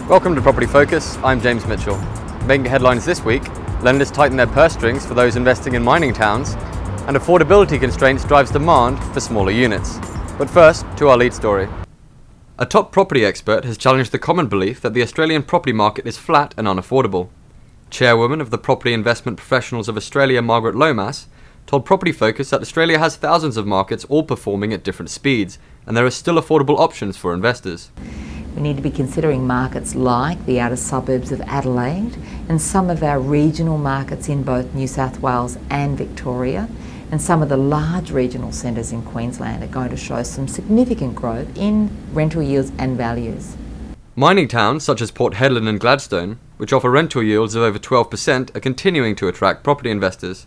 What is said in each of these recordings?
Welcome to Property Focus, I'm James Mitchell. Making headlines this week, lenders tighten their purse strings for those investing in mining towns, and affordability constraints drives demand for smaller units. But first, to our lead story. A top property expert has challenged the common belief that the Australian property market is flat and unaffordable. Chairwoman of the Property Investment Professionals of Australia, Margaret Lomas, told Property Focus that Australia has thousands of markets all performing at different speeds, and there are still affordable options for investors. We need to be considering markets like the outer suburbs of Adelaide and some of our regional markets in both New South Wales and Victoria, and some of the large regional centres in Queensland are going to show some significant growth in rental yields and values. Mining towns such as Port Hedland and Gladstone, which offer rental yields of over 12%, are continuing to attract property investors.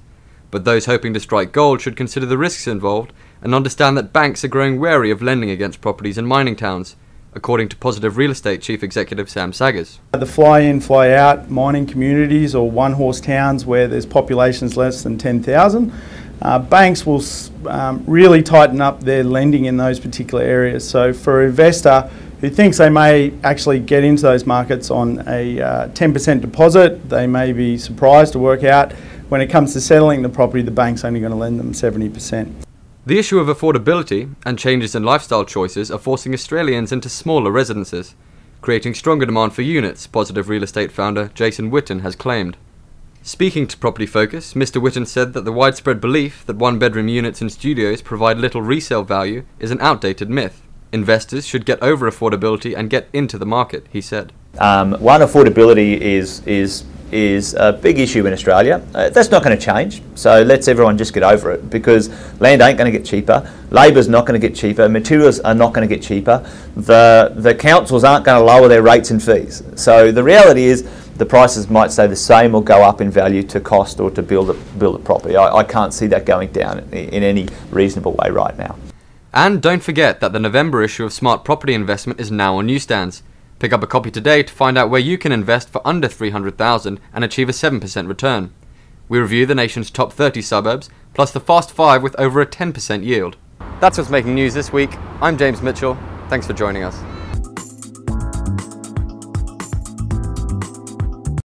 But those hoping to strike gold should consider the risks involved and understand that banks are growing wary of lending against properties in mining towns, according to Positive Real Estate Chief Executive Sam Saggers. The fly-in, fly-out mining communities or one-horse towns where there's populations less than 10,000, banks will really tighten up their lending in those particular areas. So for an investor who thinks they may actually get into those markets on a 10% deposit, they may be surprised to work out when it comes to settling the property, the bank's only going to lend them 70%. The issue of affordability and changes in lifestyle choices are forcing Australians into smaller residences, creating stronger demand for units, Positive Real Estate founder Jason Whitton has claimed. Speaking to Property Focus, Mr. Whitton said that the widespread belief that one-bedroom units and studios provide little resale value is an outdated myth. Investors should get over affordability and get into the market, he said. One, affordability is a big issue in Australia. That's not going to change, so let's everyone just get over it, because land ain't going to get cheaper, labour's not going to get cheaper, materials are not going to get cheaper, the councils aren't going to lower their rates and fees. So the reality is the prices might stay the same or go up in value to cost or to build a property. I can't see that going down in any reasonable way right now. And don't forget that the November issue of Smart Property Investment is now on newsstands. Pick up a copy today to find out where you can invest for under $300,000 and achieve a 7% return. We review the nation's top 30 suburbs, plus the Fast 5 with over a 10% yield. That's what's making news this week. I'm James Mitchell. Thanks for joining us.